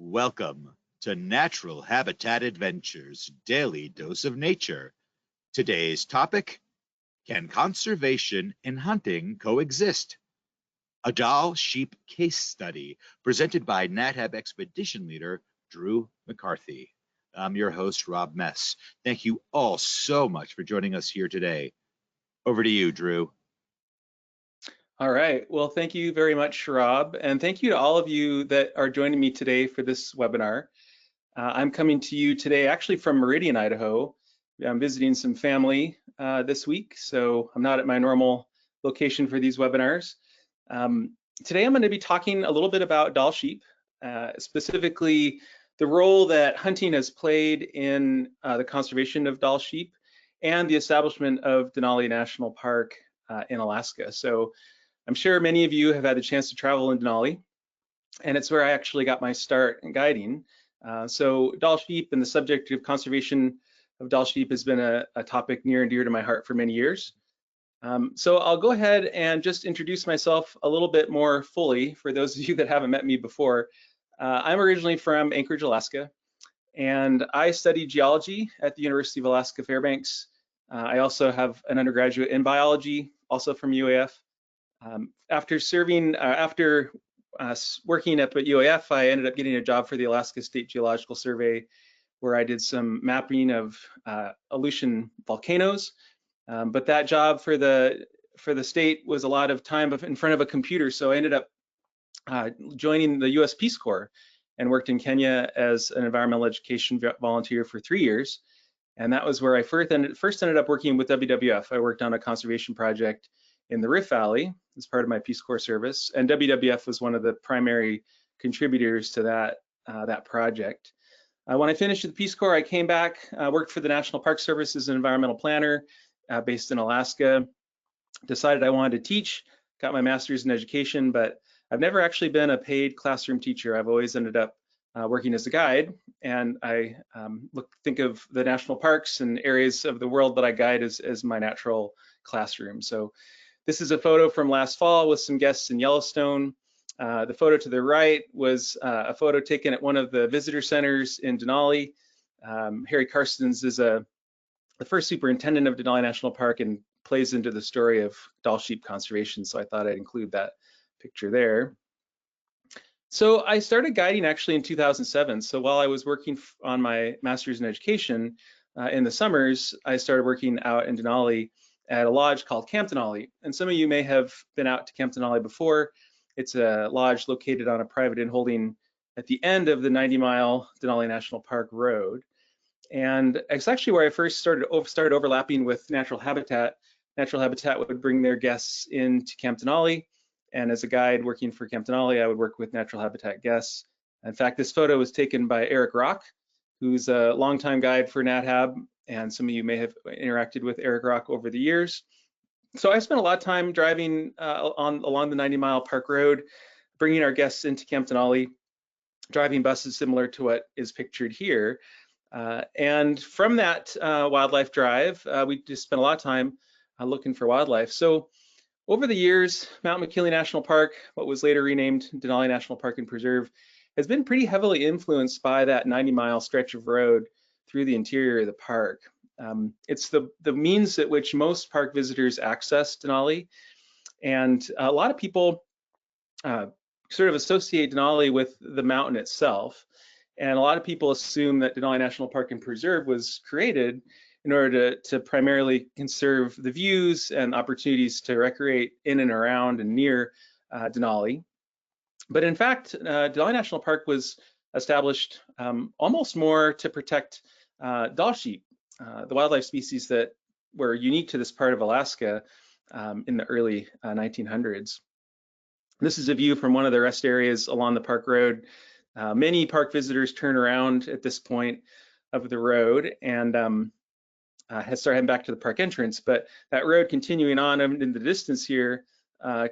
Welcome to Natural Habitat Adventures Daily Dose of Nature. Today's topic, can conservation and hunting coexist? A Dall sheep case study presented by NatHab expedition leader Drew McCarthy. I'm your host, Rob Mess. Thank you all so much for joining us here today. Over to you, Drew. All right. Well, thank you very much, Rob. And thank you to all of you that are joining me today for this webinar. I'm coming to you today actually from Meridian, Idaho. I'm visiting some family this week, so I'm not at my normal location for these webinars. Today I'm going to be talking a little bit about Dall sheep, specifically the role that hunting has played in the conservation of Dall sheep and the establishment of Denali National Park in Alaska. So I'm sure many of you have had the chance to travel in Denali, and it's where I actually got my start in guiding. So Dall sheep and the subject of conservation of Dall sheep has been a topic near and dear to my heart for many years. So I'll go ahead and just introduce myself a little bit more fully for those of you that haven't met me before. I'm originally from Anchorage, Alaska, and I studied geology at the University of Alaska Fairbanks. I also have an undergraduate in biology, also from UAF. After working at UAF, I ended up getting a job for the Alaska State Geological Survey, where I did some mapping of Aleutian volcanoes. But that job for the state was a lot of time in front of a computer, so I ended up joining the U.S. Peace Corps and worked in Kenya as an environmental education volunteer for 3 years. And that was where I first ended up working with WWF. I worked on a conservation project in the Rift Valley as part of my Peace Corps service, and WWF was one of the primary contributors to that project. When I finished the Peace Corps, I came back, worked for the National Park Service as an environmental planner based in Alaska, decided I wanted to teach, got my master's in education, but I've never actually been a paid classroom teacher. I've always ended up working as a guide, and I think of the national parks and areas of the world that I guide as my natural classroom. So this is a photo from last fall with some guests in Yellowstone. The photo to the right was a photo taken at one of the visitor centers in Denali. Harry Karstens is the first superintendent of Denali National Park and plays into the story of Dall sheep conservation, so I thought I'd include that picture there. So I started guiding actually in 2007. So while I was working on my master's in education in the summers, I started working out in Denali at a lodge called Camp Denali. And some of you may have been out to Camp Denali before. It's a lodge located on a private inholding at the end of the 90-mile Denali National Park road. And it's actually where I first started overlapping with Natural Habitat. Natural Habitat would bring their guests into Camp Denali, and as a guide working for Camp Denali, I would work with Natural Habitat guests. In fact, this photo was taken by Eric Rock, who's a longtime guide for NatHab, and some of you may have interacted with Eric Rock over the years. So I spent a lot of time driving along the 90-mile park road, bringing our guests into Camp Denali, driving buses similar to what is pictured here. And from that wildlife drive, we just spent a lot of time looking for wildlife. So over the years, Mount McKinley National Park, what was later renamed Denali National Park and Preserve, has been pretty heavily influenced by that 90-mile stretch of road through the interior of the park. It's the means at which most park visitors access Denali, and a lot of people sort of associate Denali with the mountain itself, and a lot of people assume that Denali National Park and Preserve was created in order to primarily conserve the views and opportunities to recreate in and around and near Denali. But in fact, Denali National Park was established almost more to protect Dall sheep, the wildlife species that were unique to this part of Alaska in the early 1900s. This is a view from one of the rest areas along the park road. Many park visitors turn around at this point of the road and start heading back to the park entrance, but that road continuing on in the distance here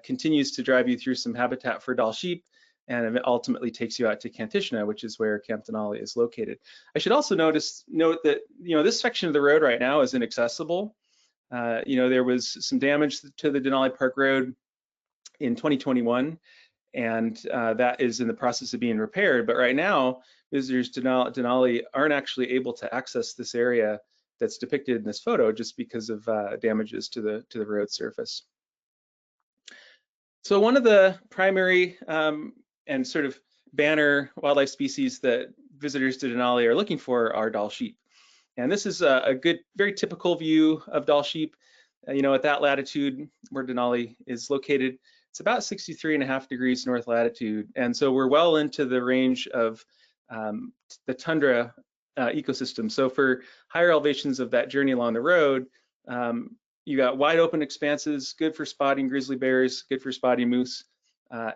continues to drive you through some habitat for Dall sheep, and it ultimately takes you out to Kantishna, which is where Camp Denali is located. I should also note that this section of the road right now is inaccessible. There was some damage to the Denali Park Road in 2021, and that is in the process of being repaired. But right now, visitors to Denali aren't actually able to access this area that's depicted in this photo just because of damages to the road surface. So one of the primary and sort of banner wildlife species that visitors to Denali are looking for are Dall sheep. And this is a good, very typical view of Dall sheep. You know, at that latitude where Denali is located, it's about 63.5 degrees north latitude. And so we're well into the range of the tundra ecosystem. So for higher elevations of that journey along the road, you got wide open expanses, good for spotting grizzly bears, good for spotting moose,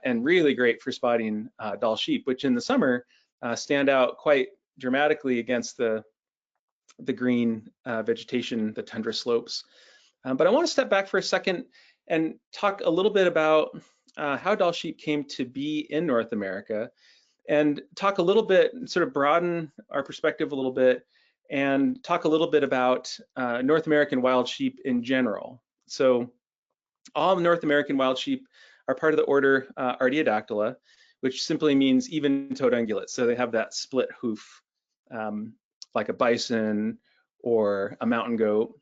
and really great for spotting Dall sheep, which in the summer stand out quite dramatically against the green vegetation, the tundra slopes. But I want to step back for a second and talk a little bit about how Dall sheep came to be in North America, and talk a little bit, sort of broaden our perspective a little bit, and talk a little bit about North American wild sheep in general. So all North American wild sheep are part of the order Artiodactyla, which simply means even-toed ungulates. So they have that split hoof, like a bison or a mountain goat.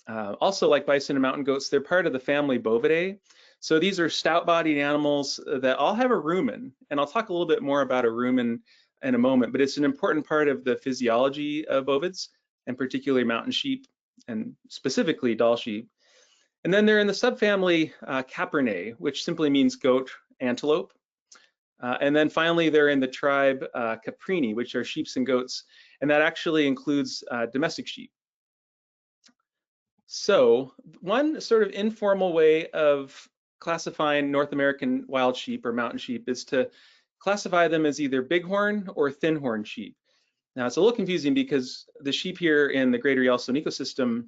Also, like bison and mountain goats, they're part of the family Bovidae. So these are stout-bodied animals that all have a rumen, and I'll talk a little bit more about a rumen in a moment, but it's an important part of the physiology of bovids, and particularly mountain sheep, and specifically Dall sheep. And then they're in the subfamily Caperinae, which simply means goat antelope. And then finally, they're in the tribe Caprini, which are sheep and goats, and that actually includes domestic sheep. So one sort of informal way of classifying North American wild sheep or mountain sheep is to classify them as either bighorn or thinhorn sheep. Now it's a little confusing because the sheep here in the Greater Yellowstone ecosystem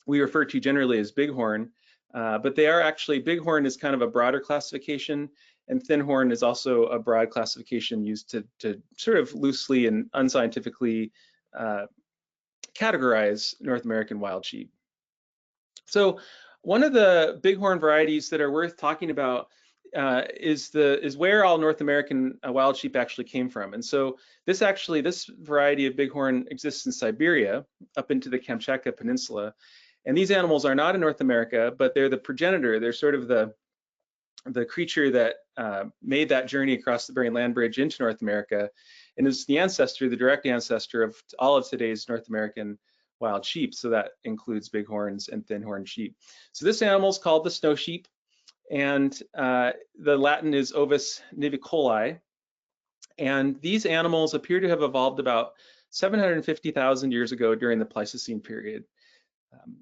we refer to generally as bighorn, but they are actually, bighorn is kind of a broader classification, and thinhorn is also a broad classification used to sort of loosely and unscientifically categorize North American wild sheep. So one of the bighorn varieties that are worth talking about is where all North American wild sheep actually came from. And so this variety of bighorn exists in Siberia up into the Kamchatka Peninsula. And these animals are not in North America, but they're the progenitor. They're sort of the creature that made that journey across the Bering Land Bridge into North America, and is the ancestor, the direct ancestor of all of today's North American wild sheep. So that includes bighorns and thinhorn sheep. So this animal is called the snow sheep, and the Latin is Ovis nivicoli. And these animals appear to have evolved about 750,000 years ago during the Pleistocene period.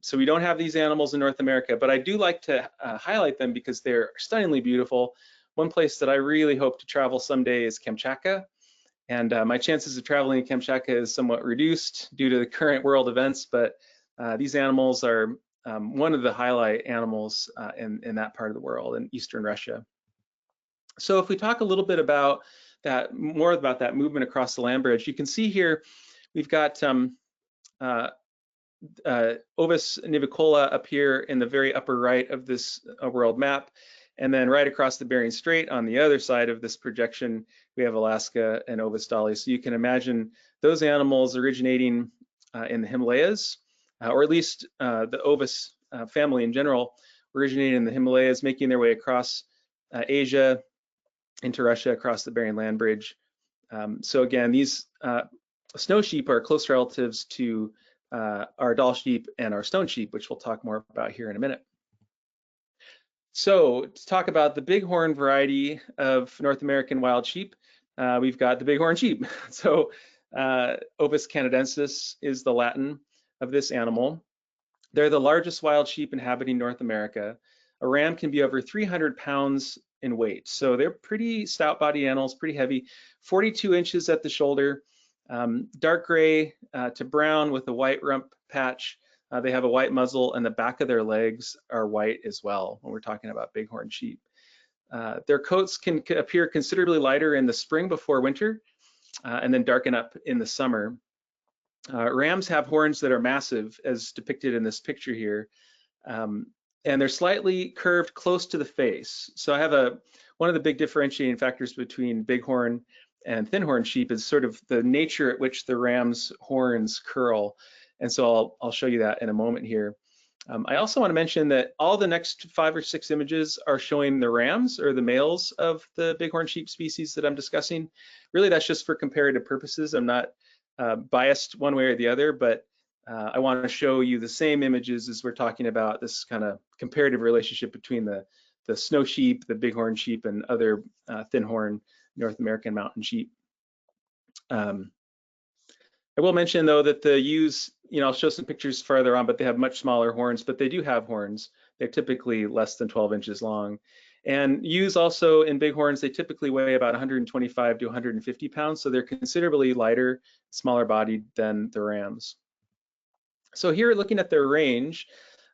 So we don't have these animals in North America, but I do like to highlight them because they're stunningly beautiful. One place that I really hope to travel someday is Kamchatka. And my chances of traveling in Kamchatka is somewhat reduced due to the current world events, but these animals are one of the highlight animals in that part of the world, in Eastern Russia. So if we talk a little bit about that, more about that movement across the land bridge, you can see here we've got Ovis nivicola up here in the very upper right of this world map. And then right across the Bering Strait on the other side of this projection, we have Alaska and Ovis dalli. So you can imagine those animals originating in the Himalayas, or at least the Ovis family in general, originating in the Himalayas, making their way across Asia, into Russia, across the Bering Land Bridge. So again, these snow sheep are close relatives to our Dall sheep and our stone sheep, which we'll talk more about here in a minute. So to talk about the bighorn variety of North American wild sheep, we've got the bighorn sheep. So Ovis canadensis is the Latin of this animal. They're the largest wild sheep inhabiting North America. A ram can be over 300 pounds in weight. So they're pretty stout body animals, pretty heavy, 42 inches at the shoulder, dark gray to brown with a white rump patch. They have a white muzzle, and the back of their legs are white as well when we're talking about bighorn sheep. Their coats can appear considerably lighter in the spring before winter, and then darken up in the summer. Rams have horns that are massive, as depicted in this picture here, and they're slightly curved close to the face. So I have one of the big differentiating factors between bighorn and thinhorn sheep is sort of the nature at which the ram's horns curl. And so I'll show you that in a moment here. I also want to mention that all the next 5 or 6 images are showing the rams, or the males of the bighorn sheep species that I'm discussing. Really, that's just for comparative purposes. I'm not biased one way or the other, but I want to show you the same images as we're talking about this kind of comparative relationship between the snow sheep, the bighorn sheep, and other thinhorn North American mountain sheep. I will mention though that the ewes, I'll show some pictures farther on, but they have much smaller horns, but they do have horns. They're typically less than 12 inches long. And ewes also in bighorns, they typically weigh about 125 to 150 pounds. So they're considerably lighter, smaller bodied than the rams. So here looking at their range,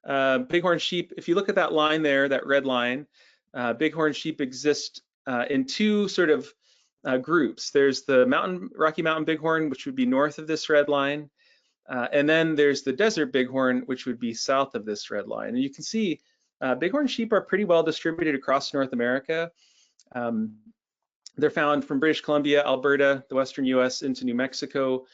bighorn sheep, if you look at that line there, that red line, bighorn sheep exist in 2 sort of groups. There's the Rocky Mountain bighorn, which would be north of this red line. And then there's the desert bighorn, which would be south of this red line. And you can see bighorn sheep are pretty well distributed across North America. They're found from British Columbia, Alberta, the western US into New Mexico.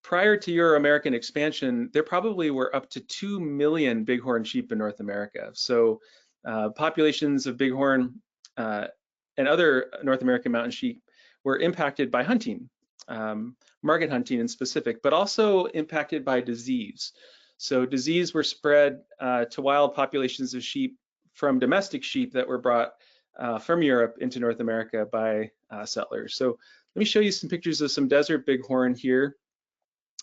Prior to Euro-American expansion, there probably were up to 2 million bighorn sheep in North America. So populations of bighorn and other North American mountain sheep were impacted by hunting, market hunting in specific, but also impacted by disease. So disease were spread to wild populations of sheep from domestic sheep that were brought from Europe into North America by settlers. So let me show you some pictures of some desert bighorn here.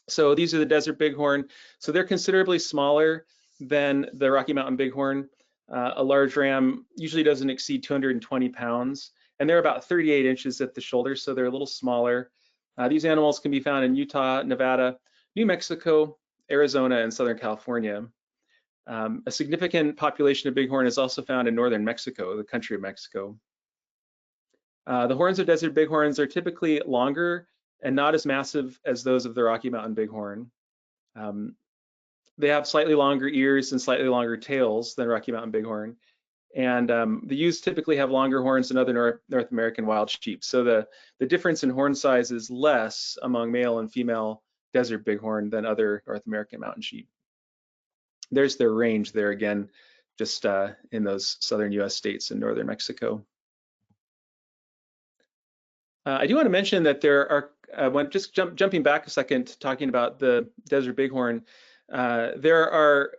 So these are the desert bighorn. So they're considerably smaller than the Rocky Mountain bighorn. A large ram usually doesn't exceed 220 pounds. And they're about 38 inches at the shoulder, so they're a little smaller. These animals can be found in Utah, Nevada, New Mexico, Arizona, and Southern California. A significant population of bighorn is also found in northern Mexico, the country of Mexico. The horns of desert bighorns are typically longer and not as massive as those of the Rocky Mountain bighorn. They have slightly longer ears and slightly longer tails than Rocky Mountain bighorn. And the ewes typically have longer horns than other North American wild sheep. So the difference in horn size is less among male and female desert bighorn than other North American mountain sheep. There's their range there again, just in those southern US states and northern Mexico. I do want to mention that there are, jumping back a second, talking about the desert bighorn, there are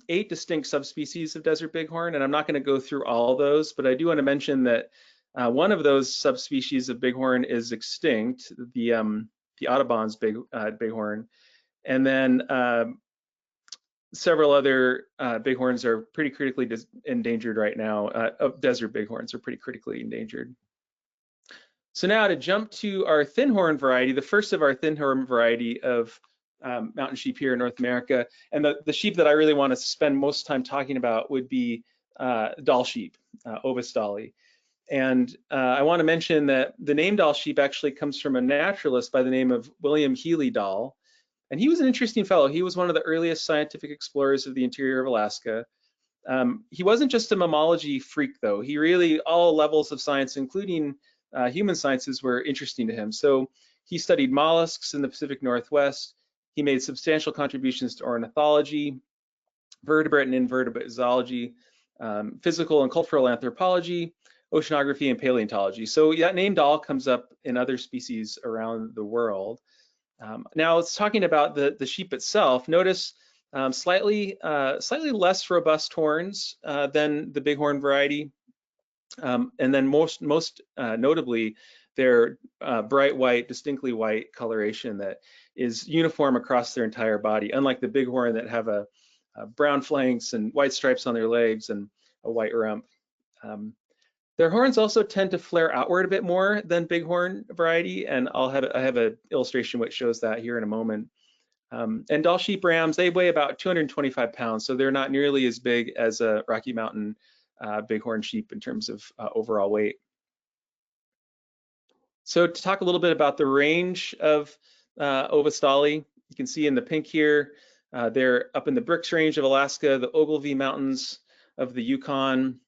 8 distinct subspecies of desert bighorn, and I'm not going to go through all those, but I do want to mention that one of those subspecies of bighorn is extinct, the Audubon's bighorn, and then several other bighorns are pretty critically endangered right now. Desert bighorns are pretty critically endangered. So now to jump to our thinhorn variety, the first of our thinhorn variety of mountain sheep here in North America, and the sheep that I really want to spend most time talking about would be Dall sheep, Ovis dalli. And I want to mention that the name Dall sheep actually comes from a naturalist by the name of William Healy Dall. And he was an interesting fellow. He was one of the earliest scientific explorers of the interior of Alaska. He wasn't just a mammalogy freak, though. He really, all levels of science, including human sciences, were interesting to him. So he studied mollusks in the Pacific Northwest. He made substantial contributions to ornithology, vertebrate and invertebrate zoology, physical and cultural anthropology, oceanography, and paleontology. So that name Dall comes up in other species around the world. Now it's talking about the sheep itself. Notice slightly less robust horns than the bighorn variety. And then most notably, their bright white, distinctly white coloration that is uniform across their entire body, unlike the bighorn that have a brown flanks and white stripes on their legs and a white rump. Their horns also tend to flare outward a bit more than bighorn variety, and I have an illustration which shows that here in a moment. And Dall sheep rams, they weigh about 225 pounds, so they're not nearly as big as a Rocky Mountain bighorn sheep in terms of overall weight. So to talk a little bit about the range of Ovis dalli, you can see in the pink here, they're up in the Brooks Range of Alaska, the Ogilvie Mountains of the Yukon,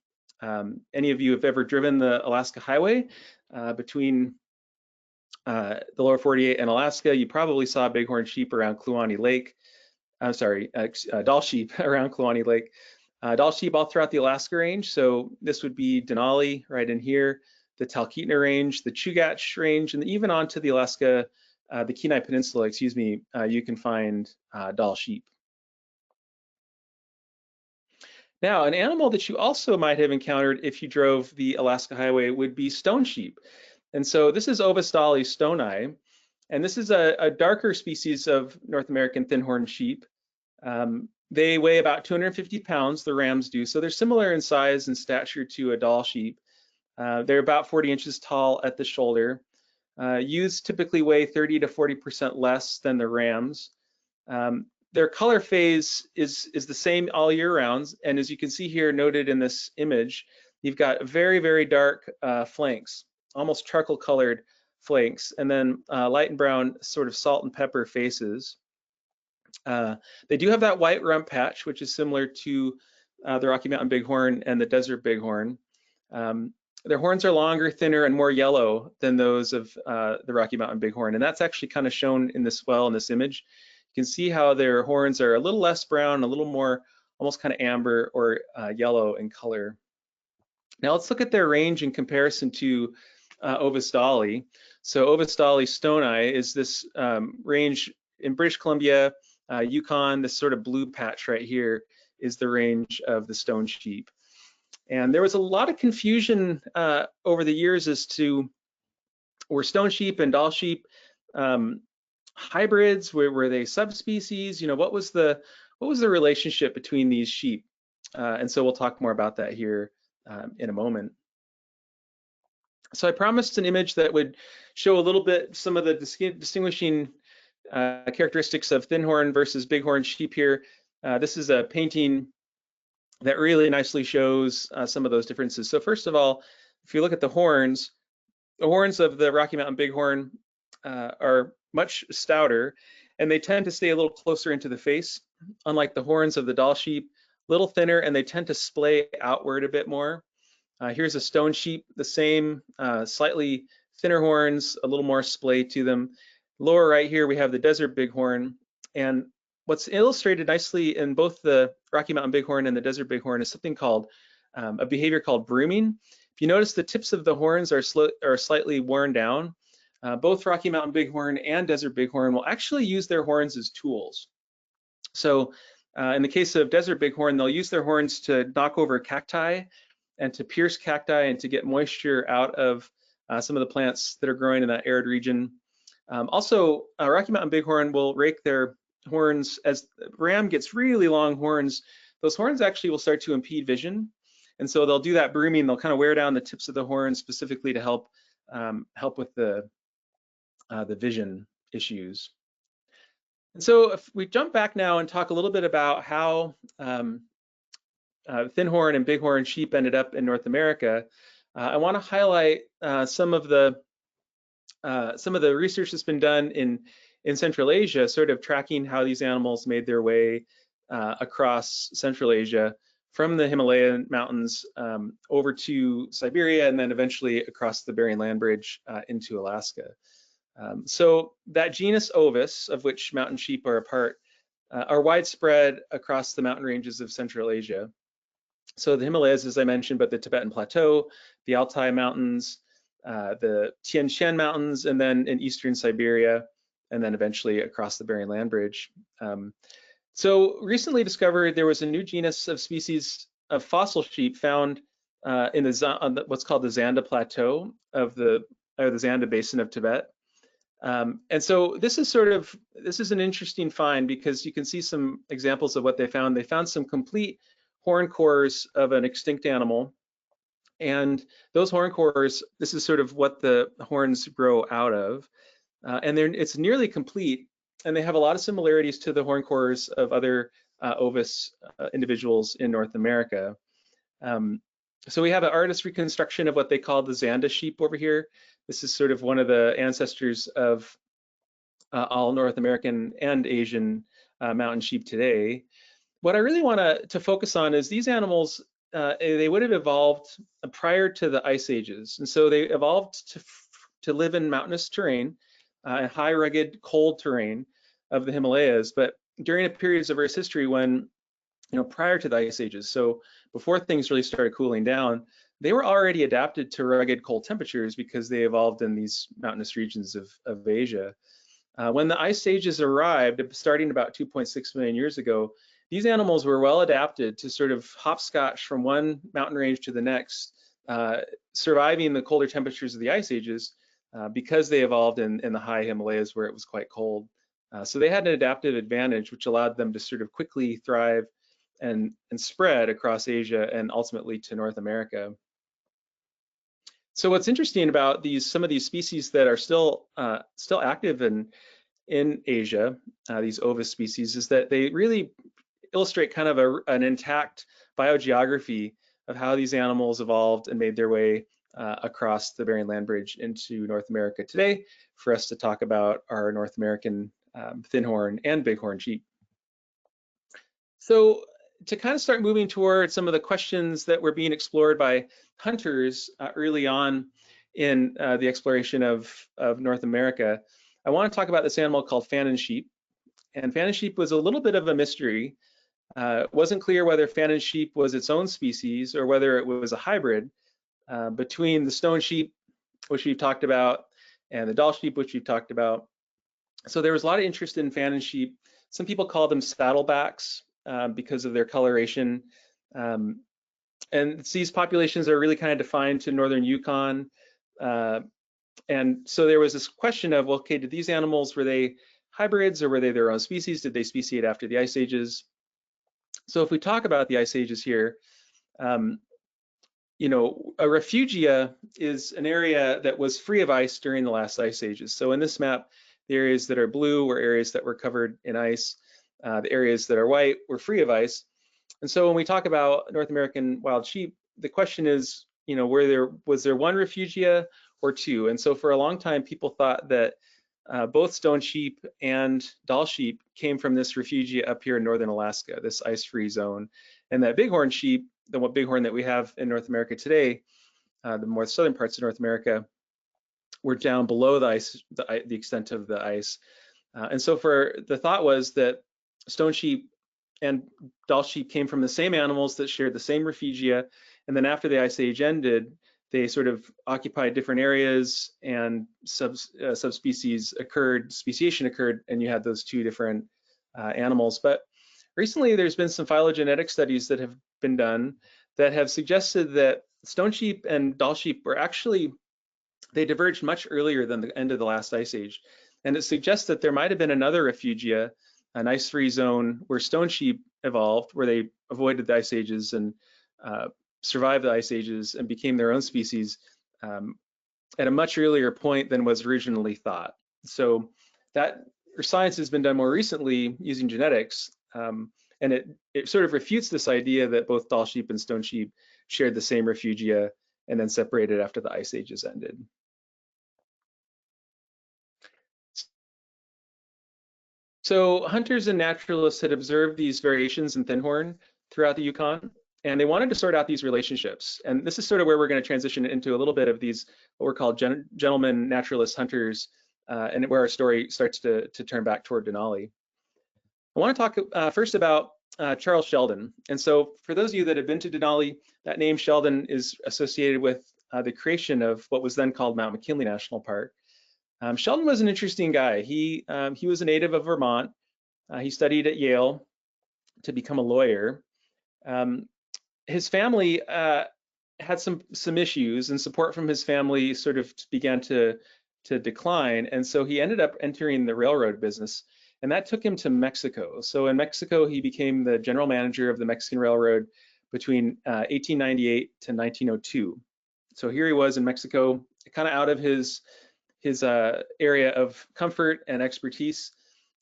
any of you have ever driven the Alaska Highway between the lower 48 and Alaska, you probably saw bighorn sheep around Kluane Lake. I'm sorry, Dall sheep around Kluane Lake. Dall sheep all throughout the Alaska range. So this would be Denali right in here, the Talkeetna Range, the Chugach Range, and even onto the Alaska, the Kenai Peninsula, excuse me, you can find Dall sheep. Now, an animal that you also might have encountered if you drove the Alaska Highway would be stone sheep. And so this is Ovis dalli stonei, and this is a darker species of North American thin-horned sheep. They weigh about 250 pounds, the rams do, so they're similar in size and stature to a Dall sheep. They're about 40 inches tall at the shoulder. Youths typically weigh 30 to 40% less than the rams. Their color phase is the same all year round, and as you can see here noted in this image, you've got very, very dark flanks, almost charcoal colored flanks, and then light and brown sort of salt and pepper faces. They do have that white rump patch, which is similar to the Rocky Mountain bighorn and the desert bighorn. Their horns are longer, thinner, and more yellow than those of the Rocky Mountain bighorn, and that's actually kind of shown in this in this image. You can see how their horns are a little less brown, a little more almost kind of amber or yellow in color. Now let's look at their range in comparison to Ovis dalli. So Ovis dalli stonei is this range in British Columbia, Yukon. This sort of blue patch right here is the range of the stone sheep. And there was a lot of confusion over the years as to were stone sheep and Dall sheep hybrids? Were they subspecies? You know, what was the relationship between these sheep? And so we'll talk more about that here in a moment. So I promised an image that would show a little bit some of the distinguishing characteristics of thin-horn versus bighorn sheep here. This is a painting that really nicely shows some of those differences. So first of all, if you look at the horns of the Rocky Mountain bighorn are much stouter, and they tend to stay a little closer into the face, unlike the horns of the Dall sheep, a little thinner, and they tend to splay outward a bit more. Here's a stone sheep, the same, slightly thinner horns, a little more splay to them. Lower right here, we have the desert bighorn, and what's illustrated nicely in both the Rocky Mountain bighorn and the desert bighorn is something called a behavior called brooming. If you notice, the tips of the horns are slightly worn down. Both Rocky Mountain bighorn and desert bighorn will actually use their horns as tools. So in the case of desert bighorn, they'll use their horns to knock over cacti and to pierce cacti and to get moisture out of some of the plants that are growing in that arid region. Also, Rocky Mountain bighorn will rake their horns. As ram gets really long horns, those horns actually will start to impede vision. And so they'll do that brooming. They'll kind of wear down the tips of the horns specifically to help with the vision issues. And so if we jump back now and talk a little bit about how thin-horn and bighorn sheep ended up in North America, I want to highlight some of the research that's been done in Central Asia, sort of tracking how these animals made their way across Central Asia from the Himalayan mountains over to Siberia, and then eventually across the Bering Land Bridge into Alaska. So that genus Ovis, of which mountain sheep are a part, are widespread across the mountain ranges of Central Asia. So the Himalayas, as I mentioned, but the Tibetan Plateau, the Altai Mountains, the Tian Shan Mountains, and then in eastern Siberia, and then eventually across the Bering Land Bridge. So recently discovered there was a new genus of species of fossil sheep found in what's called the Zanda Plateau of the Zanda Basin of Tibet. And so this is an interesting find because you can see some examples of what they found. They found some complete horn cores of an extinct animal, and those horn cores, this is sort of what the horns grow out of, and it's nearly complete, and they have a lot of similarities to the horn cores of other Ovis individuals in North America. So we have an artist reconstruction of what they call the Zanda sheep over here. This is sort of one of the ancestors of all North American and Asian mountain sheep today. What I really want to focus on is these animals they would have evolved prior to the ice ages, and so they evolved to live in mountainous terrain, high, rugged, cold terrain of the Himalayas. But during a periods of Earth's history when, prior to the ice ages, so before things really started cooling down, they were already adapted to rugged, cold temperatures because they evolved in these mountainous regions of Asia. When the ice ages arrived, starting about 2.6 million years ago, these animals were well adapted to sort of hopscotch from one mountain range to the next, surviving the colder temperatures of the ice ages because they evolved in the high Himalayas where it was quite cold. So they had an adaptive advantage, which allowed them to sort of quickly thrive and spread across Asia and ultimately to North America. So what's interesting about some of these species that are still active in Asia, these ovis species, is that they really illustrate kind of an intact biogeography of how these animals evolved and made their way across the Bering Land Bridge into North America today for us to talk about our North American thinhorn and bighorn sheep. So to kind of start moving toward some of the questions that were being explored by hunters early on in the exploration of North America, I want to talk about this animal called Fannin sheep. And Fannin sheep was a little bit of a mystery. It wasn't clear whether Fannin sheep was its own species or whether it was a hybrid between the stone sheep, which we've talked about, and the Dall sheep, which we've talked about. So there was a lot of interest in Fannin sheep. Some people call them saddlebacks because of their coloration. And these populations are really kind of defined to northern Yukon. And so there was this question of, well, okay, did these animals, were they hybrids or were they their own species? Did they speciate after the ice ages? So if we talk about the ice ages here, a refugia is an area that was free of ice during the last ice ages. So in this map, the areas that are blue were areas that were covered in ice. The areas that are white were free of ice. And so when we talk about North American wild sheep, the question is, was there one refugia or two? And so for a long time, people thought that both stone sheep and Dall sheep came from this refugia up here in northern Alaska, this ice-free zone, and that bighorn sheep, the bighorn that we have in North America today, the more southern parts of North America, were down below the ice, the extent of the ice. And so the thought was that stone sheep and Dall sheep came from the same animals that shared the same refugia, and then after the ice age ended, they sort of occupied different areas and subspecies occurred, speciation occurred, and you had those two different animals. But recently there's been some phylogenetic studies that have been done that have suggested that stone sheep and Dall sheep were actually, they diverged much earlier than the end of the last ice age. And it suggests that there might have been another refugia, an ice-free zone where stone sheep evolved, where they avoided the ice ages and survived the ice ages and became their own species at a much earlier point than was originally thought. So that science has been done more recently using genetics, and it sort of refutes this idea that both Dall sheep and stone sheep shared the same refugia and then separated after the ice ages ended. So hunters and naturalists had observed these variations in thinhorn throughout the Yukon, and they wanted to sort out these relationships. And this is sort of where we're going to transition into a little bit of these, what we're called gentlemen naturalist hunters, and where our story starts to turn back toward Denali. I want to talk first about Charles Sheldon. And so for those of you that have been to Denali, that name Sheldon is associated with the creation of what was then called Mount McKinley National Park. Sheldon was an interesting guy. He was a native of Vermont. He studied at Yale to become a lawyer. His family had some issues, and support from his family sort of began to decline. And so he ended up entering the railroad business, and that took him to Mexico. So in Mexico, he became the general manager of the Mexican Railroad between 1898 to 1902. So here he was in Mexico, kind of out of his area of comfort and expertise.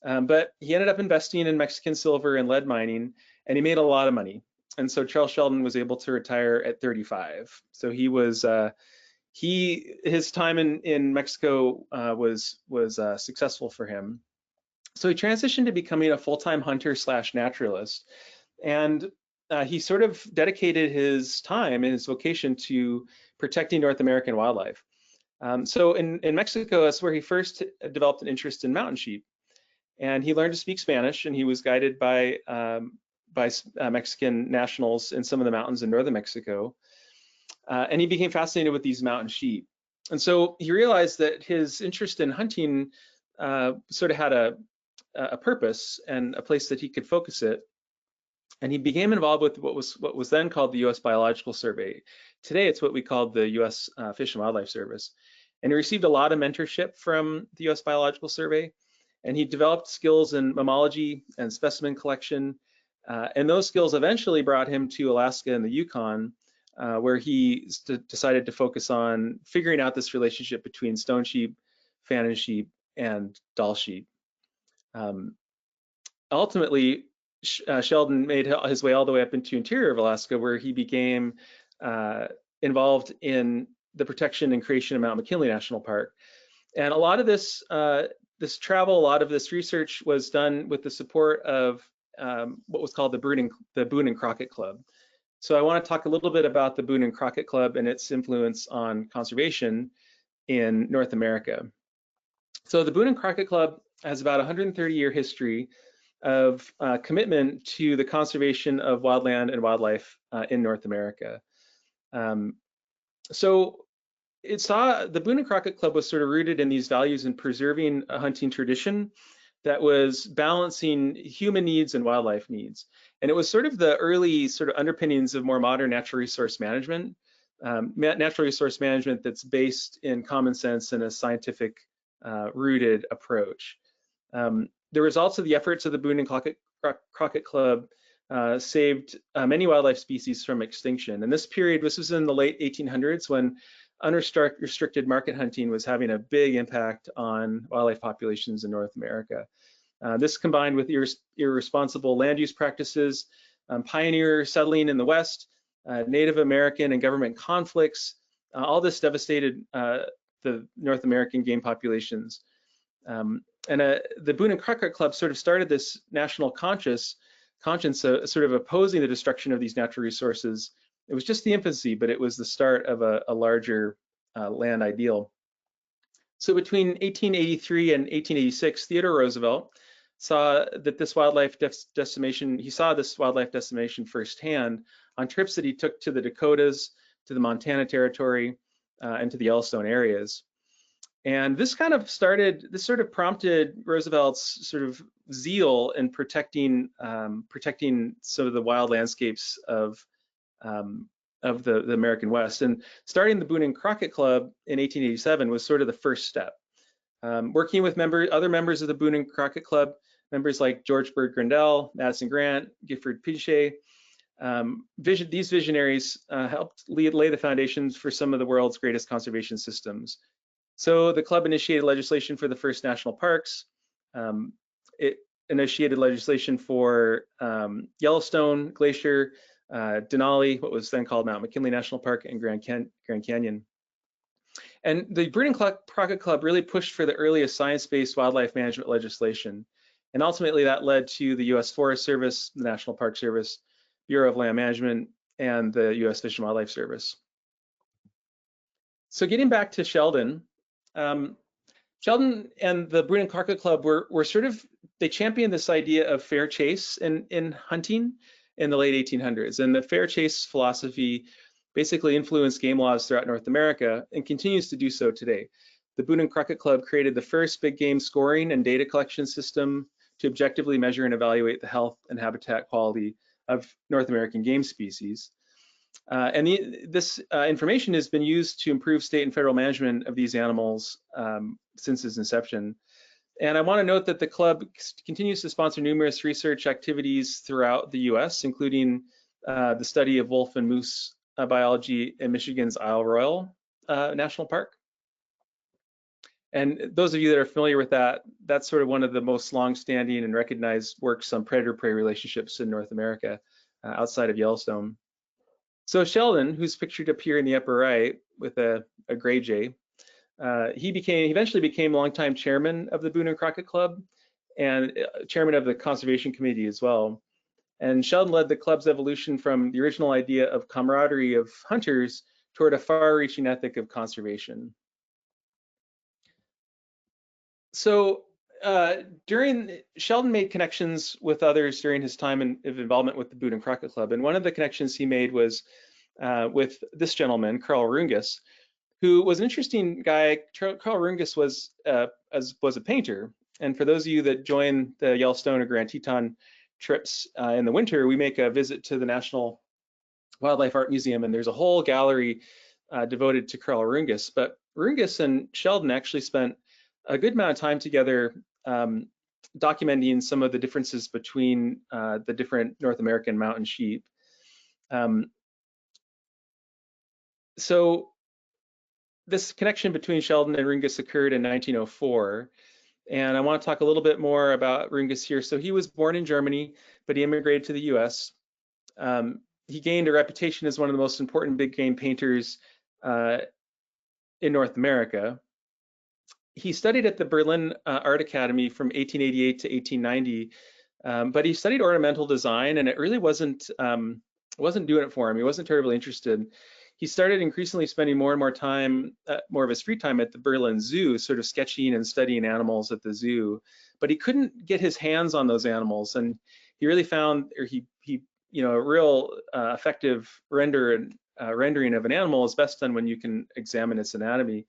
But he ended up investing in Mexican silver and lead mining, and he made a lot of money. And so Charles Sheldon was able to retire at 35. So he was his time in Mexico was successful for him. So he transitioned to becoming a full-time hunter / naturalist. And he sort of dedicated his time and his vocation to protecting North American wildlife. So in Mexico, that's where he first developed an interest in mountain sheep. And he learned to speak Spanish, and he was guided by Mexican nationals in some of the mountains in northern Mexico. And he became fascinated with these mountain sheep. And so he realized that his interest in hunting sort of had a purpose and a place that he could focus it. And he became involved with what was then called the U.S. Biological Survey. Today, it's what we call the U.S. Fish and Wildlife Service. And he received a lot of mentorship from the U.S. Biological Survey. And he developed skills in mammalogy and specimen collection. And those skills eventually brought him to Alaska and the Yukon, where he decided to focus on figuring out this relationship between stone sheep, phantom sheep, and Dall sheep. Ultimately, Sheldon made his way all the way up into interior of Alaska, where he became involved in the protection and creation of Mount McKinley National Park. And a lot of this travel, a lot of this research was done with the support of what was called the Boone and Crockett Club. So I want to talk a little bit about the Boone and Crockett Club and its influence on conservation in North America. So the Boone and Crockett Club has about 130-year history of commitment to the conservation of wildland and wildlife in North America. So the Boone and Crockett Club was sort of rooted in these values in preserving a hunting tradition that was balancing human needs and wildlife needs. And it was sort of the early sort of underpinnings of more modern natural resource management, that's based in common sense and a scientific rooted approach. The results of the efforts of the Boone and Crockett Club saved many wildlife species from extinction. And this was in the late 1800s when unrestricted market hunting was having a big impact on wildlife populations in North America. This combined with irresponsible land use practices, pioneer settling in the West, Native American and government conflicts, all this devastated the North American game populations. The Boone and Crockett Club sort of started this national conscience sort of opposing the destruction of these natural resources. It was just the infancy, but it was the start of a larger land ideal. So between 1883 and 1886, Theodore Roosevelt saw that this wildlife decimation firsthand on trips that he took to the Dakotas, to the Montana Territory, and to the Yellowstone areas. And this sort of prompted Roosevelt's sort of zeal in protecting some of the wild landscapes of the American West. And starting the Boone and Crockett Club in 1887 was sort of the first step. Working with other members of the Boone and Crockett Club, members like George Bird Grandell, Madison Grant, Gifford Pinchot, these visionaries helped lay the foundations for some of the world's greatest conservation systems. So the club initiated legislation for the first national parks. It initiated legislation for Yellowstone Glacier, Denali, what was then called Mount McKinley National Park, and Grand Canyon. And the Boone and Crockett Club really pushed for the earliest science-based wildlife management legislation. And ultimately that led to the U.S. Forest Service, the National Park Service, Bureau of Land Management, and the U.S. Fish and Wildlife Service. So getting back to Sheldon, Sheldon and the Boone and Crockett Club they championed this idea of fair chase in hunting in the late 1800s. And the fair chase philosophy basically influenced game laws throughout North America and continues to do so today. The Boone and Crockett Club created the first big game scoring and data collection system to objectively measure and evaluate the health and habitat quality of North American game species. This information has been used to improve state and federal management of these animals since its inception. And I want to note that the club continues to sponsor numerous research activities throughout the US, including the study of wolf and moose biology in Michigan's Isle Royale National Park. And those of you that are familiar with that, that's sort of one of the most long-standing and recognized works on predator-prey relationships in North America outside of Yellowstone. So Sheldon, who's pictured up here in the upper right with a gray jay, he eventually became longtime chairman of the Boone and Crockett Club and chairman of the Conservation Committee as well. And Sheldon led the club's evolution from the original idea of camaraderie of hunters toward a far-reaching ethic of conservation. So Sheldon made connections with others during his time of involvement with the Boone and Crockett Club, and one of the connections he made was with this gentleman, Carl Rungus, who was an interesting guy. Carl Rungus was a painter, and for those of you that join the Yellowstone or Grand Teton trips in the winter, we make a visit to the National Wildlife Art Museum, and there's a whole gallery devoted to Carl Rungus. But Rungus and Sheldon actually spent a good amount of time together documenting some of the differences between the different North American mountain sheep. So this connection between Sheldon and Rungus occurred in 1904. And I want to talk a little bit more about Rungus here. So he was born in Germany, but he immigrated to the US. He gained a reputation as one of the most important big game painters in North America. He studied at the Berlin Art Academy from 1888 to 1890, but he studied ornamental design, and it really wasn't doing it for him. He wasn't terribly interested. He started increasingly spending more and more time, more of his free time at the Berlin Zoo, sort of sketching and studying animals at the zoo, but he couldn't get his hands on those animals, and he really found, or he a real effective rendering of an animal is best done when you can examine its anatomy.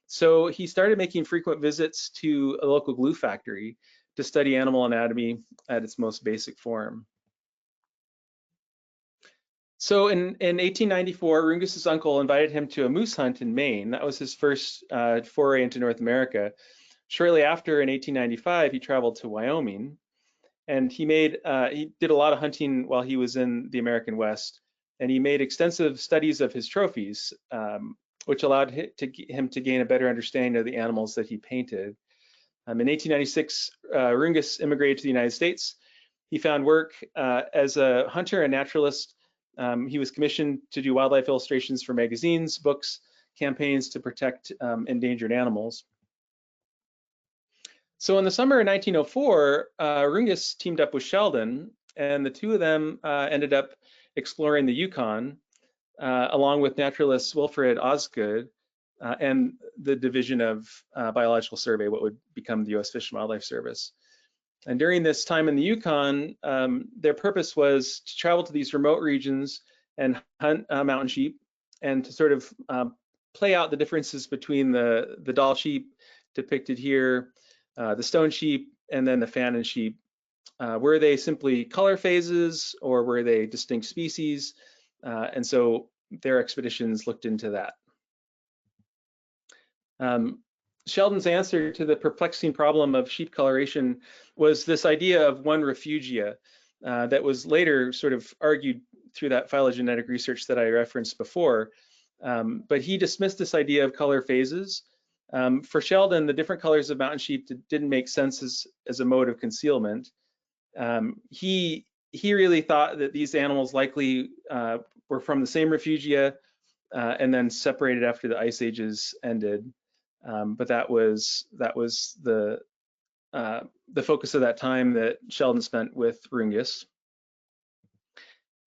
So he started making frequent visits to a local glue factory to study animal anatomy at its most basic form. So in 1894, Rungus's uncle invited him to a moose hunt in Maine. That was his first foray into North America. Shortly after, in 1895, he traveled to Wyoming, and he did a lot of hunting while he was in the American West, and he made extensive studies of his trophies, which allowed him to gain a better understanding of the animals that he painted. In 1896, Rungus immigrated to the United States. He found work as a hunter and naturalist. He was commissioned to do wildlife illustrations for magazines, books, campaigns to protect endangered animals. So in the summer of 1904, Rungus teamed up with Sheldon, and the two of them ended up exploring the Yukon, along with naturalist Wilfred Osgood and the Division of Biological Survey, what would become the U.S. Fish and Wildlife Service. And during this time in the Yukon, their purpose was to travel to these remote regions and hunt mountain sheep, and to sort of play out the differences between the Dall sheep depicted here, the stone sheep, and then the Fannin sheep. Were they simply color phases, or were they distinct species? And so their expeditions looked into that. Sheldon's answer to the perplexing problem of sheep coloration was this idea of one refugia that was later sort of argued through that phylogenetic research that I referenced before. But he dismissed this idea of color phases. For Sheldon, the different colors of mountain sheep didn't make sense as a mode of concealment. He really thought that these animals likely were from the same refugia and then separated after the ice ages ended. But that was the focus of that time that Sheldon spent with Rungus.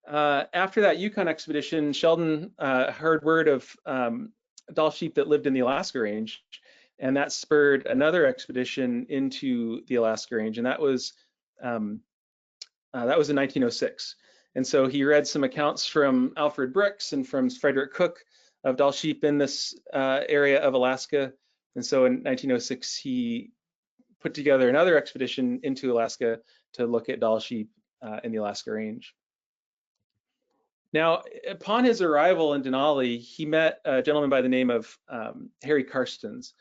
After that Yukon expedition, Sheldon heard word of Dall sheep that lived in the Alaska Range, and that spurred another expedition into the Alaska Range, and that was in 1906. And so he read some accounts from Alfred Brooks and from Frederick Cook of Dall sheep in this area of Alaska. And so in 1906, he put together another expedition into Alaska to look at Dall sheep in the Alaska Range. Now, upon his arrival in Denali, he met a gentleman by the name of Harry Karstens,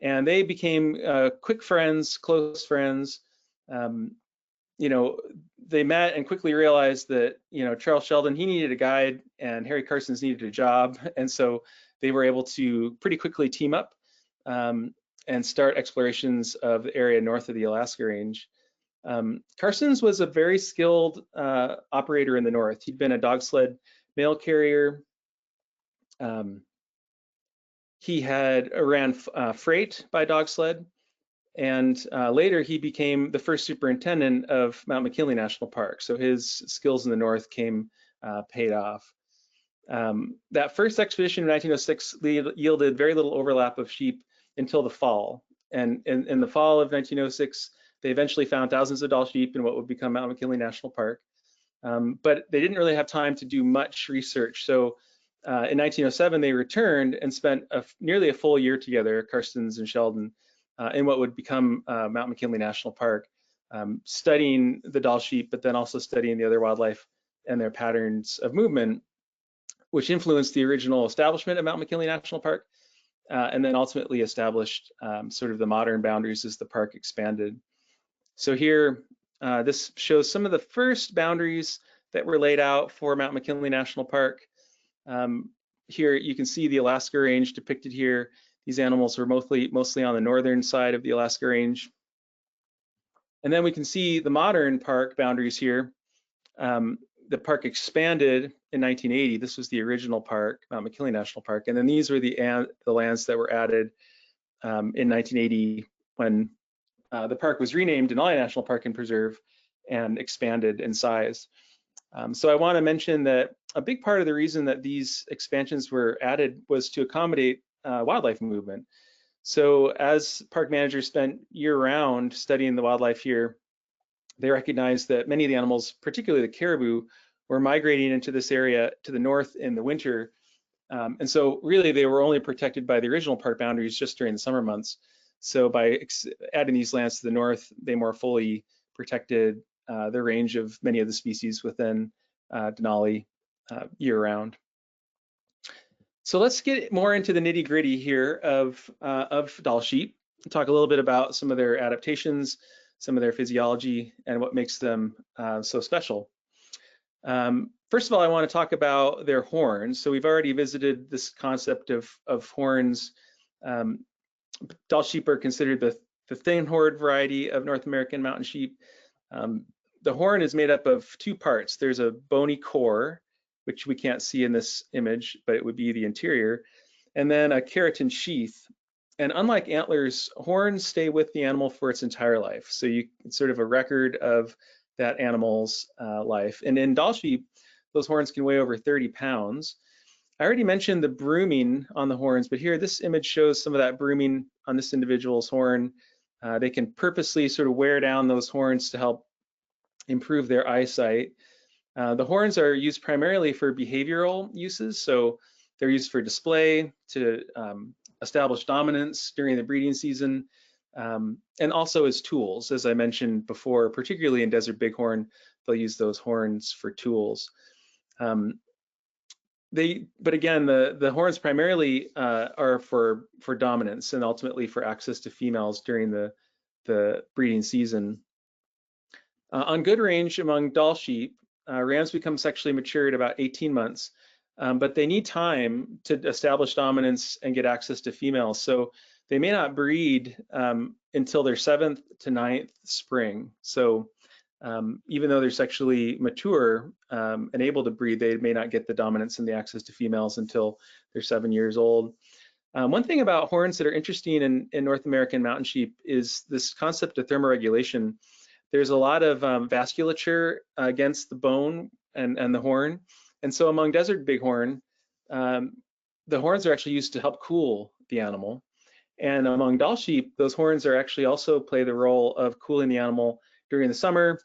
and they became quick friends, close friends. They met and quickly realized that, Charles Sheldon, he needed a guide, and Harry Karstens needed a job. And so they were able to pretty quickly team up and start explorations of the area north of the Alaska Range. Karstens was a very skilled operator in the north. He'd been a dog sled mail carrier. He had ran freight by dog sled, And later he became the first superintendent of Mount McKinley National Park. So his skills in the north paid off. That first expedition in 1906 yielded very little overlap of sheep until the fall. And in the fall of 1906, they eventually found thousands of Dall sheep in what would become Mount McKinley National Park. But they didn't really have time to do much research. So in 1907, they returned and spent nearly a full year together, Karstens and Sheldon, in what would become Mount McKinley National Park, studying the Dall sheep, but then also studying the other wildlife and their patterns of movement, which influenced the original establishment of Mount McKinley National Park, and then ultimately established sort of the modern boundaries as the park expanded. So here, this shows some of the first boundaries that were laid out for Mount McKinley National Park. Here you can see the Alaska Range depicted here. These animals were mostly on the northern side of the Alaska Range. And then we can see the modern park boundaries here. The park expanded in 1980. This was the original park, Mount McKinley National Park. And then these were the lands that were added in 1980 when the park was renamed Denali National Park and Preserve and expanded in size. So I want to mention that a big part of the reason that these expansions were added was to accommodate wildlife movement. So as park managers spent year-round studying the wildlife here, they recognized that many of the animals, particularly the caribou, were migrating into this area to the north in the winter. And so really they were only protected by the original park boundaries just during the summer months. So by adding these lands to the north, they more fully protected the range of many of the species within Denali year-round. So let's get more into the nitty-gritty here of Dall sheep, talk a little bit about some of their adaptations, some of their physiology, and what makes them so special. First of all, I want to talk about their horns. So we've already visited this concept of horns. Dall sheep are considered the thin-horned variety of North American mountain sheep. The horn is made up of two parts. There's a bony core, which we can't see in this image, but it would be the interior, and then a keratin sheath. And unlike antlers, horns stay with the animal for its entire life. So it's sort of a record of that animal's life. And in Dall sheep, those horns can weigh over 30 pounds. I already mentioned the brooming on the horns, but here this image shows some of that brooming on this individual's horn. They can purposely sort of wear down those horns to help improve their eyesight. The horns are used primarily for behavioral uses. So they're used for display, to establish dominance during the breeding season, and also as tools. As I mentioned before, particularly in desert bighorn, they'll use those horns for tools. But again, the horns primarily are for dominance and ultimately for access to females during the breeding season. On good range among Dall sheep, rams become sexually mature at about 18 months, but they need time to establish dominance and get access to females. So they may not breed until their 7th to 9th spring. So even though they're sexually mature and able to breed, they may not get the dominance and the access to females until they're 7 years old. One thing about horns that are interesting in North American mountain sheep is this concept of thermoregulation. There's a lot of vasculature against the bone and the horn. And so among desert bighorn, the horns are actually used to help cool the animal. And among Dall sheep, those horns are actually also play the role of cooling the animal during the summer.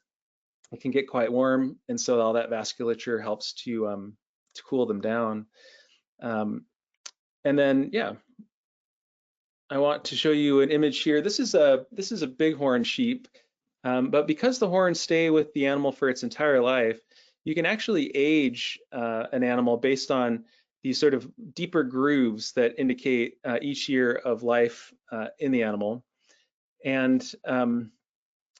It can get quite warm, and so all that vasculature helps to cool them down. And then, yeah, I want to show you an image here. This is a bighorn sheep, but because the horns stay with the animal for its entire life, you can actually age an animal based on these sort of deeper grooves that indicate each year of life in the animal. And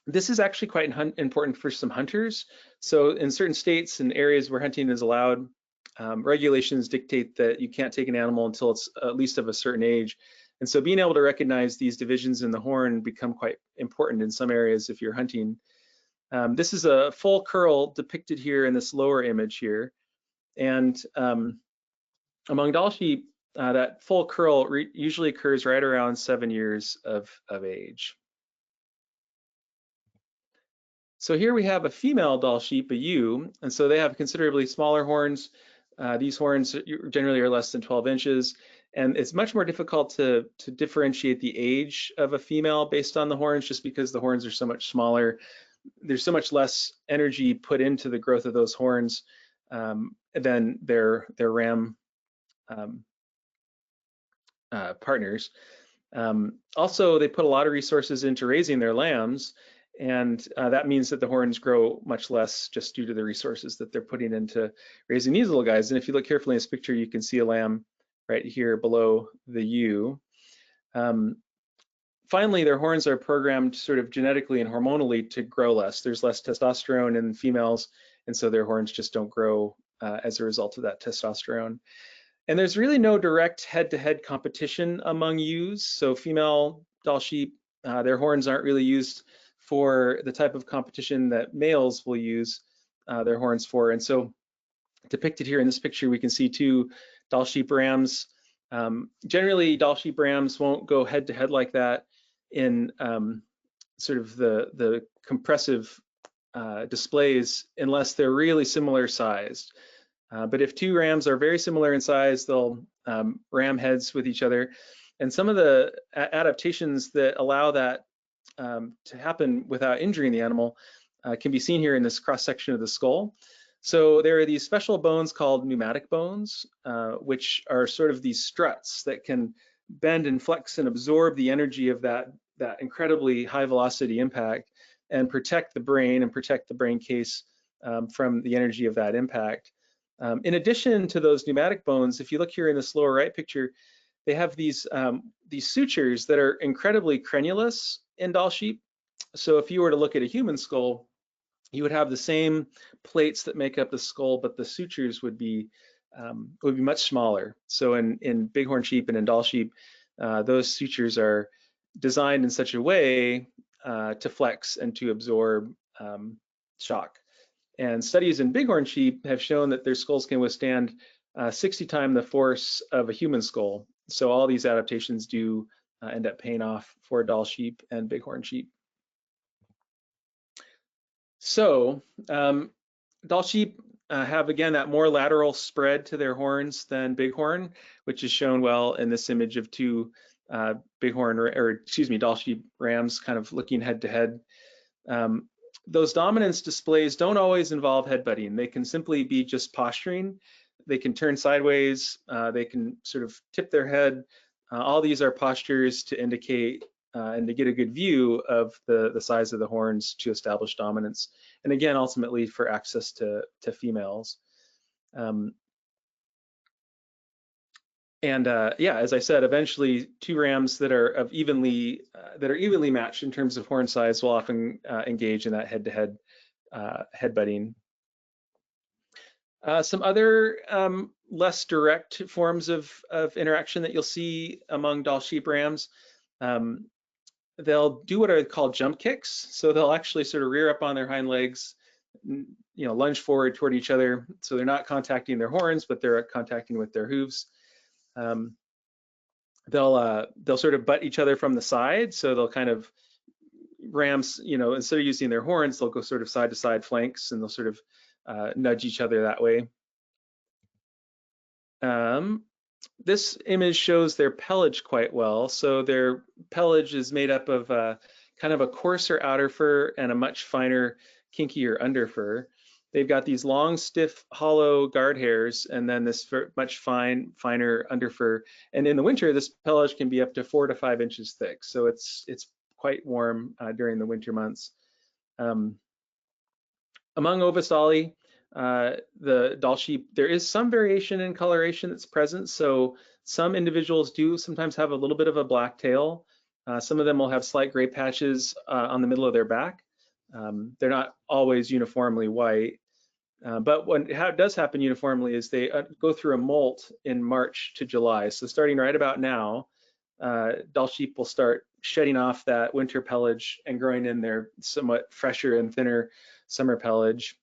this is actually quite important for some hunters. So in certain states and areas where hunting is allowed, regulations dictate that you can't take an animal until it's at least of a certain age. And so being able to recognize these divisions in the horn become quite important in some areas if you're hunting. This is a full curl depicted here in this lower image here. And among Dall sheep, that full curl usually occurs right around 7 years of age. So here we have a female Dall sheep, a ewe, and so they have considerably smaller horns. These horns generally are less than 12 inches, and it's much more difficult to differentiate the age of a female based on the horns, just because the horns are so much smaller. There's so much less energy put into the growth of those horns than their ram partners. Also, they put a lot of resources into raising their lambs, and that means that the horns grow much less just due to the resources that they're putting into raising these little guys. And if you look carefully in this picture, you can see a lamb right here below the ewe. Finally, their horns are programmed sort of genetically and hormonally to grow less. There's less testosterone in females, and so their horns just don't grow as a result of that testosterone. And there's really no direct head-to-head competition among ewes. So female Dall sheep, their horns aren't really used for the type of competition that males will use their horns for. And so depicted here in this picture, we can see two Dall sheep rams. Generally, Dall sheep rams won't go head-to-head like that in sort of the compressive displays unless they're really similar sized. But if two rams are very similar in size, they'll ram heads with each other. And some of the adaptations that allow that to happen without injuring the animal can be seen here in this cross section of the skull. So there are these special bones called pneumatic bones, which are sort of these struts that can bend and flex and absorb the energy of that incredibly high velocity impact and protect the brain case from the energy of that impact. In addition to those pneumatic bones, if you look here in this lower right picture, they have these sutures that are incredibly crenulous in Dall sheep. So if you were to look at a human skull, you would have the same plates that make up the skull, but the sutures would be much smaller. So in bighorn sheep and in Dall sheep, those sutures are designed in such a way to flex and to absorb shock. And studies in bighorn sheep have shown that their skulls can withstand 60 times the force of a human skull. So all these adaptations do end up paying off for Dall sheep and bighorn sheep. So Dall sheep have, again, that more lateral spread to their horns than bighorn, which is shown well in this image of two Dall sheep rams kind of looking head to head. Those dominance displays don't always involve headbutting. They can simply be just posturing. They can turn sideways. They can sort of tip their head. All these are postures to indicate and to get a good view of the size of the horns to establish dominance. And again, ultimately for access to females. Yeah, as I said, eventually two rams that are evenly matched in terms of horn size will often engage in that head-to-head headbutting. Some other less direct forms of interaction that you'll see among Dall sheep rams, they'll do what are called jump kicks. So they'll actually sort of rear up on their hind legs, lunge forward toward each other. So they're not contacting their horns, but they're contacting with their hooves. They'll sort of butt each other from the side. So they'll kind of rams, instead of using their horns, they'll go sort of side to side flanks, and they'll sort of nudge each other that way. This image shows their pelage quite well. So their pelage is made up of kind of a coarser outer fur and a much finer, kinkier under fur. They've got these long, stiff, hollow guard hairs, and then this much finer under fur. And in the winter, this pelage can be up to 4 to 5 inches thick. So it's quite warm during the winter months. Among Ovis dalli, the Dall sheep, there is some variation in coloration that's present. So some individuals do sometimes have a little bit of a black tail. Some of them will have slight gray patches on the middle of their back. They're not always uniformly white. But how it does happen uniformly is they go through a molt in March to July. So starting right about now, Dall sheep will start shedding off that winter pelage and growing in their somewhat fresher and thinner summer pelage.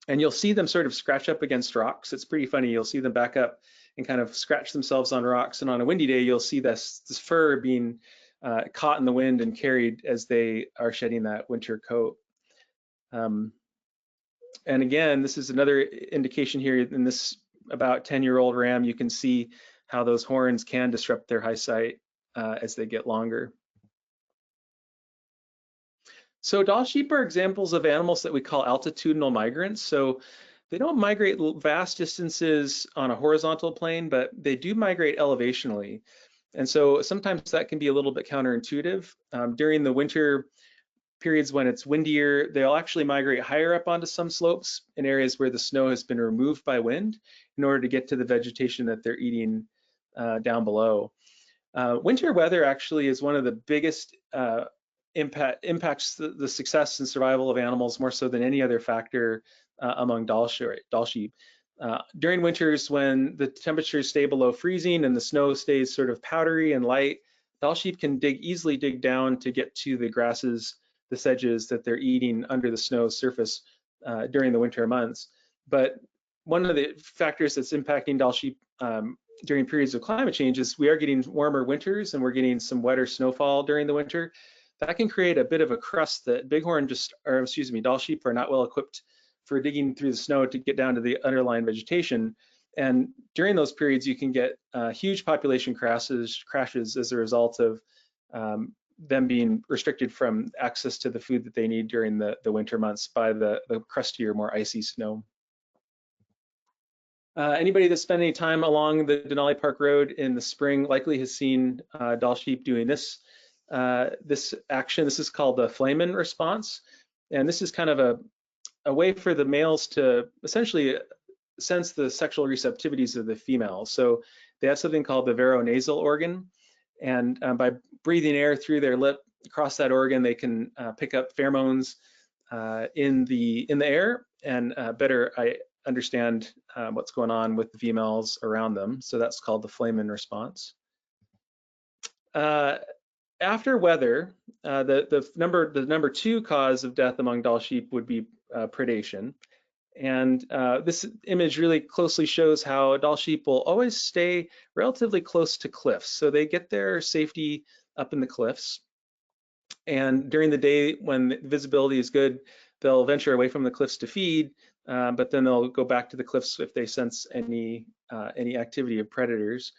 And you'll see them sort of scratch up against rocks. It's pretty funny. You'll see them back up and kind of scratch themselves on rocks. And on a windy day, you'll see this fur being caught in the wind and carried as they are shedding that winter coat. And again, this is another indication here in this about 10-year-old ram. You can see how those horns can disrupt their eyesight as they get longer. So Dall sheep are examples of animals that we call altitudinal migrants. So they don't migrate vast distances on a horizontal plane, but they do migrate elevationally. And so sometimes that can be a little bit counterintuitive. During the winter periods when it's windier, they'll actually migrate higher up onto some slopes in areas where the snow has been removed by wind in order to get to the vegetation that they're eating down below. Winter weather actually is one of the biggest impacts the success and survival of animals more so than any other factor among Dall sheep. During winters when the temperatures stay below freezing and the snow stays sort of powdery and light, Dall sheep can easily dig down to get to the grasses, the sedges that they're eating under the snow surface during the winter months. But one of the factors that's impacting Dall sheep during periods of climate change is we are getting warmer winters and we're getting some wetter snowfall during the winter. That can create a bit of a crust that Dall sheep are not well equipped for digging through the snow to get down to the underlying vegetation. And during those periods, you can get huge population crashes as a result of them being restricted from access to the food that they need during the winter months by the crustier, more icy snow. Anybody that's spent any time along the Denali Park Road in the spring likely has seen Dall sheep doing this action. This is called the flamen response. And this is kind of a way for the males to essentially sense the sexual receptivities of the females. So they have something called the varonasal organ. And by breathing air through their lip across that organ, they can pick up pheromones in the air and better understand what's going on with the females around them. So that's called the flamen response. After weather, the number 2 cause of death among Dall sheep would be predation. And this image really closely shows how Dall sheep will always stay relatively close to cliffs. So they get their safety up in the cliffs. And during the day when visibility is good, they'll venture away from the cliffs to feed, but then they'll go back to the cliffs if they sense any activity of predators.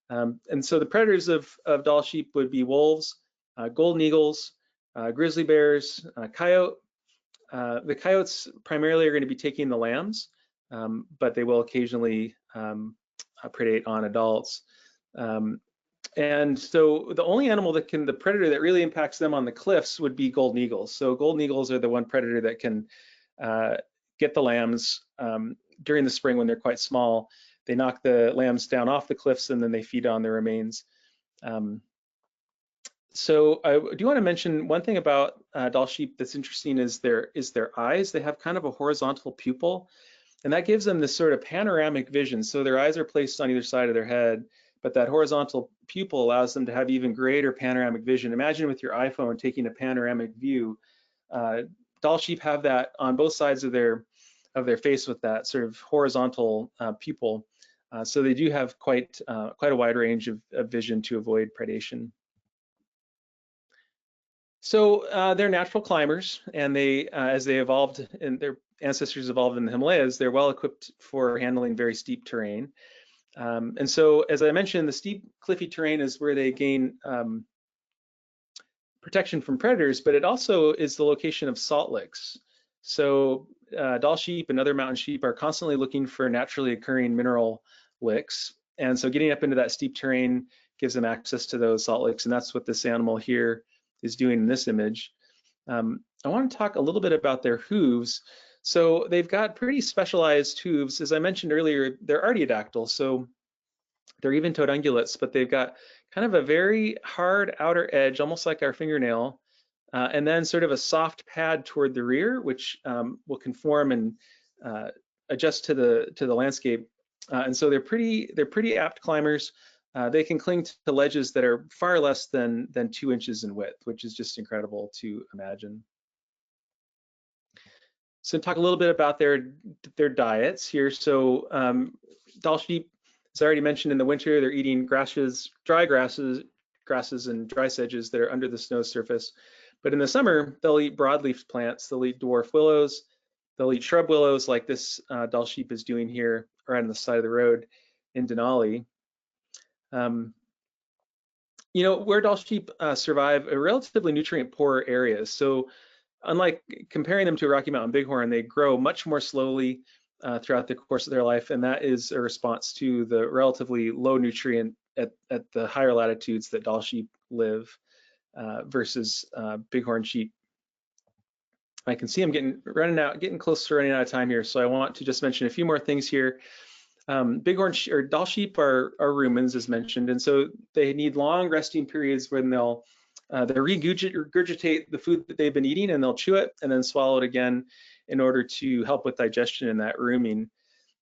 And so the predators of Dall sheep would be wolves, golden eagles, grizzly bears, coyote. The coyotes primarily are going to be taking the lambs, but they will occasionally predate on adults. And so the only animal the predator that really impacts them on the cliffs would be golden eagles. So golden eagles are the one predator that can get the lambs during the spring when they're quite small. They knock the lambs down off the cliffs and then they feed on the remains. So I do want to mention one thing about Dall sheep that's interesting is their eyes. They have kind of a horizontal pupil, and that gives them this sort of panoramic vision. So their eyes are placed on either side of their head, but that horizontal pupil allows them to have even greater panoramic vision. Imagine with your iPhone taking a panoramic view. Dall sheep have that on both sides of their face with that sort of horizontal pupil. So they do have quite a wide range of vision to avoid predation. So they're natural climbers, and as they evolved and their ancestors evolved in the Himalayas, they're well equipped for handling very steep terrain. And so, as I mentioned, the steep cliffy terrain is where they gain protection from predators, but it also is the location of salt licks. So Dall sheep and other mountain sheep are constantly looking for naturally occurring mineral licks. And so getting up into that steep terrain gives them access to those salt licks, and that's what this animal here is doing in this image. I want to talk a little bit about their hooves. So they've got pretty specialized hooves. As I mentioned earlier, they're artiodactyl, so they're even-toed ungulates, but they've got kind of a very hard outer edge, almost like our fingernail, and then sort of a soft pad toward the rear, which will conform and adjust to the landscape. And so they're pretty apt climbers. They can cling to ledges that are far less than 2 inches in width, which is just incredible to imagine. So talk a little bit about their diets here. So Dall sheep, as I already mentioned, in the winter, they're eating grasses and dry sedges that are under the snow surface. But in the summer, they'll eat broadleaf plants, they'll eat dwarf willows, they'll eat shrub willows like this Dall sheep is doing here right on the side of the road in Denali. You know, where Dall sheep survive are relatively nutrient poor areas. So unlike comparing them to a Rocky Mountain bighorn, they grow much more slowly throughout the course of their life, and that is a response to the relatively low nutrient at the higher latitudes that Dall sheep live versus bighorn sheep. I can see I'm getting close to running out of time here, so I want to just mention a few more things here. Bighorn or Dall sheep are rumens, as mentioned, and so they need long resting periods when they'll regurgitate the food that they've been eating, and they'll chew it and then swallow it again in order to help with digestion in that rooming.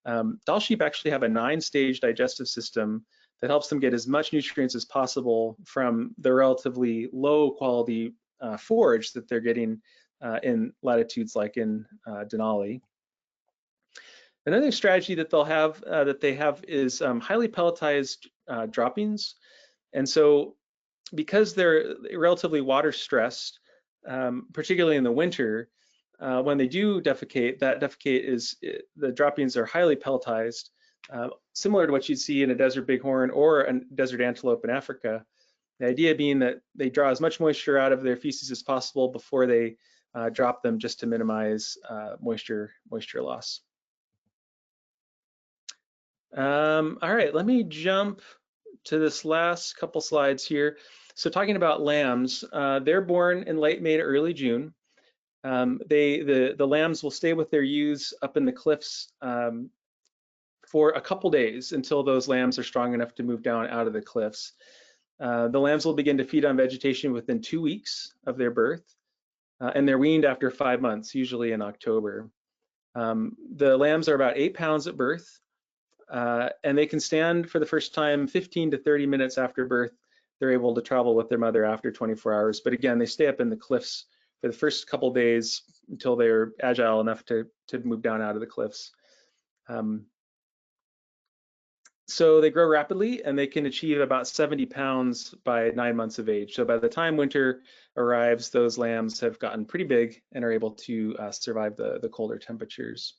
Dall sheep actually have a 9-stage digestive system that helps them get as much nutrients as possible from the relatively low quality forage that they're getting in latitudes like in Denali. Another strategy that they have is highly pelletized droppings, and so because they're relatively water stressed, particularly in the winter, when they do defecate, the droppings are highly pelletized, similar to what you'd see in a desert bighorn or a desert antelope in Africa. The idea being that they draw as much moisture out of their feces as possible before they drop them, just to minimize moisture loss. All right, let me jump to this last couple slides here. So talking about lambs, they're born in late May to early June. The lambs will stay with their ewes up in the cliffs for a couple days until those lambs are strong enough to move down out of the cliffs. The lambs will begin to feed on vegetation within 2 weeks of their birth, and they're weaned after 5 months, usually in October. The lambs are about 8 pounds at birth, and they can stand for the first time 15 to 30 minutes after birth. They're able to travel with their mother after 24 hours, but again, they stay up in the cliffs for the first couple days until they're agile enough to move down out of the cliffs. So they grow rapidly, and they can achieve about 70 pounds by 9 months of age. So by the time winter arrives, those lambs have gotten pretty big and are able to survive the colder temperatures.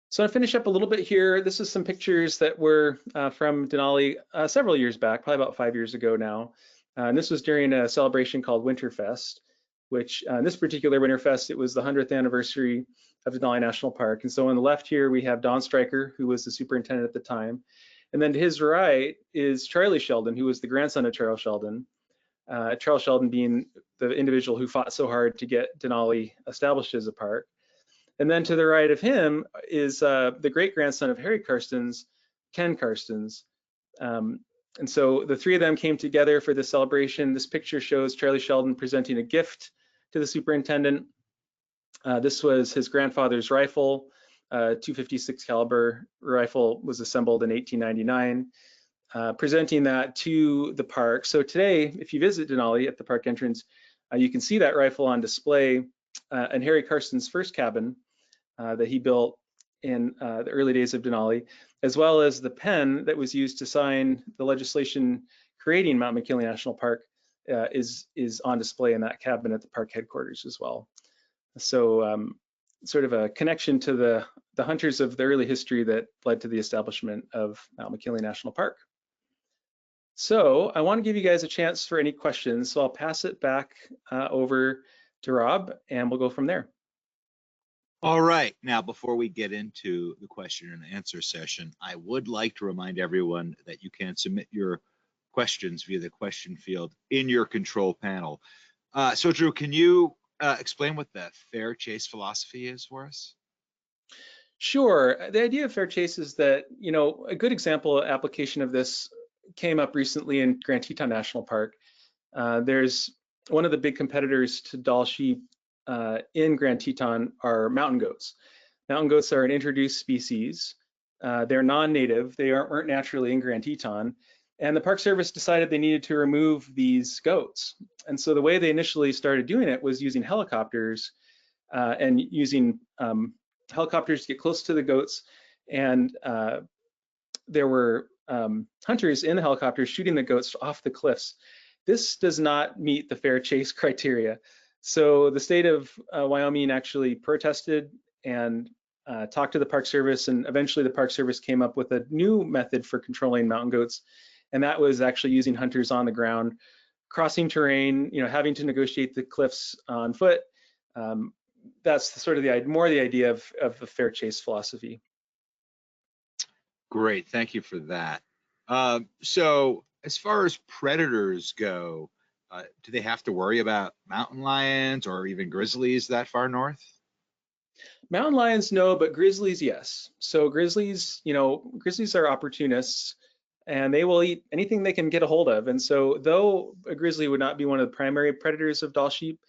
So I'll finish up a little bit here. This is some pictures that were from Denali several years back, probably about 5 years ago now. And this was during a celebration called Winterfest, which in this particular Winterfest, it was the 100th anniversary of Denali National Park. And so on the left here, we have Don Stryker, who was the superintendent at the time. And then to his right is Charlie Sheldon, who was the grandson of Charles Sheldon. Charles Sheldon being the individual who fought so hard to get Denali established as a park. And then to the right of him is the great-grandson of Harry Karstens, Ken Karstens. And so the three of them came together for this celebration. This picture shows Charlie Sheldon presenting a gift to the superintendent. This was his grandfather's rifle, 256 caliber rifle, was assembled in 1899, presenting that to the park. So today, if you visit Denali at the park entrance, you can see that rifle on display in Harry Karstens' first cabin that he built in the early days of Denali, as well as the pen that was used to sign the legislation creating Mount McKinley National Park is on display in that cabin at the park headquarters as well. So sort of a connection to the hunters of the early history that led to the establishment of Mount McKinley National Park. So I want to give you guys a chance for any questions. So I'll pass it back over to Rob, and we'll go from there. All right. Now, before we get into the question and answer session, I would like to remind everyone that you can submit your questions via the question field in your control panel. So Drew, can you explain what the fair chase philosophy is for us? Sure. The idea of fair chase is that, you know, a good example application of this came up recently in Grand Teton National Park. There's one of the big competitors to Dall sheep in Grand Teton are mountain goats. Mountain goats are an introduced species. They're non-native. They aren't naturally in Grand Teton. And the Park Service decided they needed to remove these goats. And so the way they initially started doing it was using helicopters and using helicopters to get close to the goats. And there were hunters in the helicopters shooting the goats off the cliffs. this does not meet the fair chase criteria. So the state of Wyoming actually protested and talked to the Park Service, and eventually the Park Service came up with a new method for controlling mountain goats, and that was actually using hunters on the ground, crossing terrain, having to negotiate the cliffs on foot. That's sort of the idea of the fair chase philosophy. Great, thank you for that. So as far as predators go, do they have to worry about mountain lions or even grizzlies that far north? Mountain lions, no, but grizzlies, yes. So grizzlies, grizzlies are opportunists, and they will eat anything they can get a hold of. And so though a grizzly would not be one of the primary predators of Dall sheep,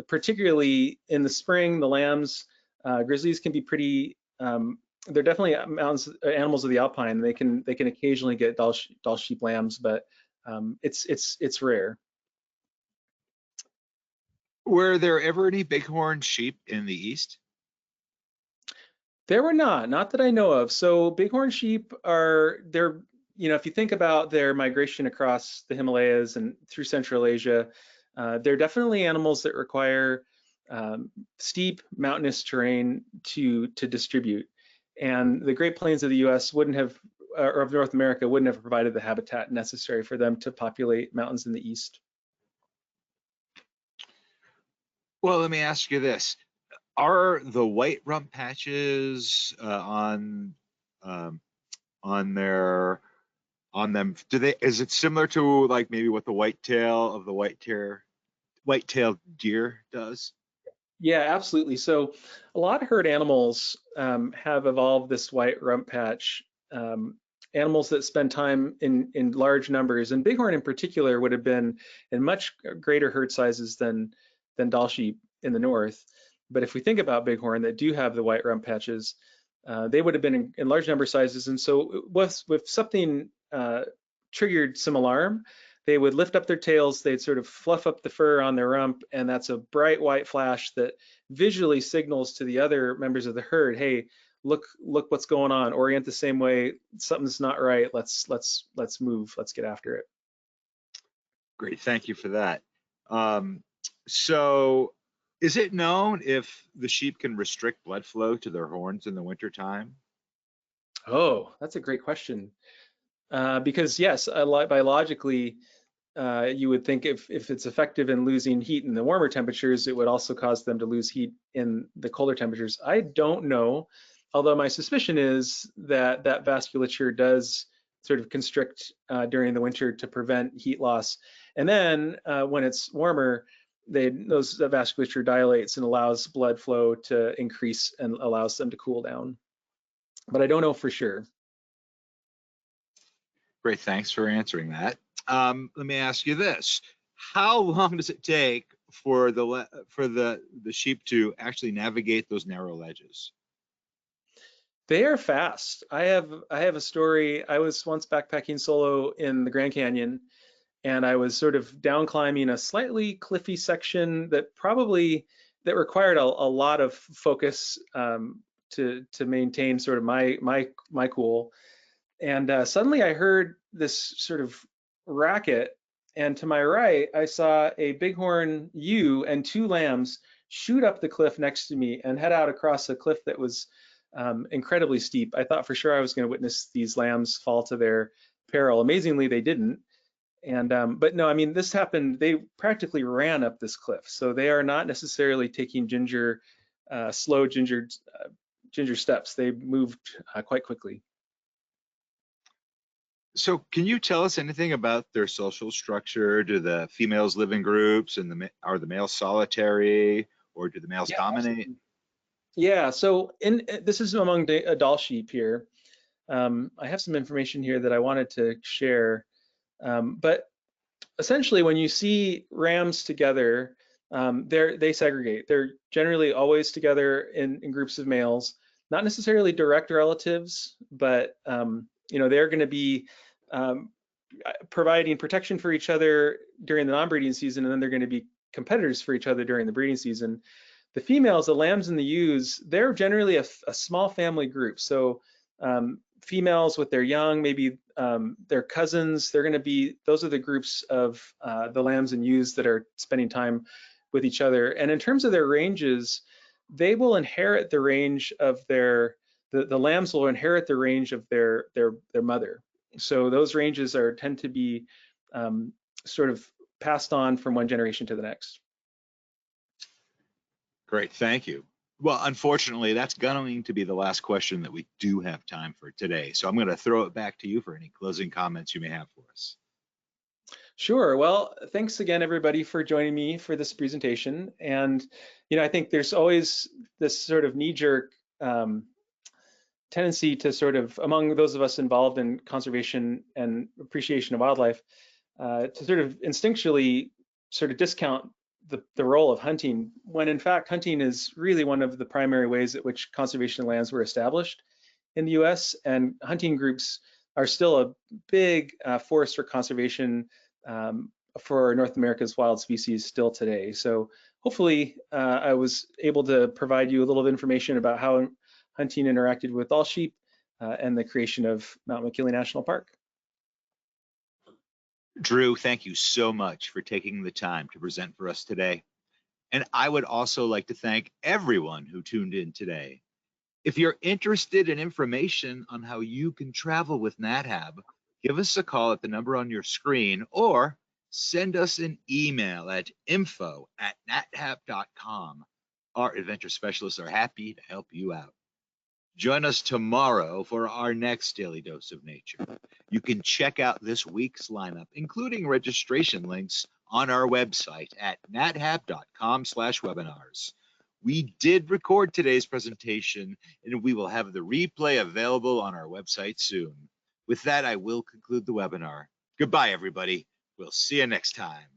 particularly in the spring, the lambs, grizzlies can be pretty, they're definitely animals of the alpine. They can occasionally get Dall sheep lambs, but it's rare. Were there ever any bighorn sheep in the east? There were not that I know of. So bighorn sheep they're, if you think about their migration across the Himalayas and through Central Asia, they're definitely animals that require steep mountainous terrain to distribute. And the Great Plains of the US wouldn't have, or of North America, wouldn't have provided the habitat necessary for them to populate mountains in the east. Well, let me ask you this. Are the white rump patches on them, is it similar to like maybe what the white-tailed deer does? Yeah, absolutely. So a lot of herd animals have evolved this white rump patch. Animals that spend time in large numbers, and bighorn in particular would have been in much greater herd sizes than Dall sheep in the north. But if we think about bighorn that do have the white rump patches, they would have been in large number sizes. And so with something triggered some alarm, they would lift up their tails, they'd sort of fluff up the fur on their rump, and that's a bright white flash that visually signals to the other members of the herd, hey, look what's going on, orient the same way, something's not right, let's move, let's get after it. Great, thank you for that. So is it known if the sheep can restrict blood flow to their horns in the wintertime? Oh, that's a great question. Because yes, biologically, you would think if it's effective in losing heat in the warmer temperatures, it would also cause them to lose heat in the colder temperatures. I don't know, although my suspicion is that vasculature does sort of constrict during the winter to prevent heat loss. And then when it's warmer, that vasculature dilates and allows blood flow to increase and allows them to cool down. But I don't know for sure. Great, thanks for answering that. Let me ask you this: how long does it take for the sheep to actually navigate those narrow ledges? They are fast. I have a story. I was once backpacking solo in the Grand Canyon, and I was sort of down climbing a slightly cliffy section that required a lot of focus to maintain sort of my cool. And suddenly I heard this sort of racket, and to my right I saw a bighorn ewe and two lambs shoot up the cliff next to me and head out across a cliff that was incredibly steep. I thought for sure I was going to witness these lambs fall to their peril. Amazingly, they didn't. And but no, I mean, this happened. They practically ran up this cliff, so they are not necessarily taking slow ginger steps. They moved quite quickly. So can you tell us anything about their social structure? Do the females live in groups, and are the males solitary, or do the males dominate? Absolutely. Yeah, so this is among Dall sheep here. I have some information here that I wanted to share. But essentially, when you see rams together, they segregate. They're generally always together in groups of males, not necessarily direct relatives, but they're going to be providing protection for each other during the non-breeding season, and then they're going to be competitors for each other during the breeding season. The females, the lambs and the ewes, they're generally a small family group. So females with their young, maybe their cousins. They're going to be, those are the groups of the lambs and ewes that are spending time with each other. And in terms of their ranges, they will inherit the range of their, the lambs will inherit the range of their mother. So those ranges tend to be sort of passed on from one generation to the next. Great, thank you. Well, unfortunately, that's going to be the last question that we do have time for today. So I'm going to throw it back to you for any closing comments you may have for us. Sure. Well, thanks again, everybody, for joining me for this presentation. And, you know, I think there's always this sort of knee-jerk tendency to sort of, among those of us involved in conservation and appreciation of wildlife, to sort of instinctually sort of discount the role of hunting, when in fact hunting is really one of the primary ways at which conservation lands were established in the US, and hunting groups are still a big force for conservation for North America's wild species still today. So hopefully I was able to provide you a little information about how hunting interacted with Dall sheep and the creation of Mount McKinley National Park. Drew, thank you so much for taking the time to present for us today. And I would also like to thank everyone who tuned in today. If you're interested in information on how you can travel with NatHab, give us a call at the number on your screen or send us an email at info@nathab.com. Our adventure specialists are happy to help you out. Join us tomorrow for our next Daily Dose of Nature. You can check out this week's lineup, including registration links, on our website at nathab.com/webinars. We did record today's presentation, and we will have the replay available on our website soon. With that, I will conclude the webinar. Goodbye, everybody. We'll see you next time.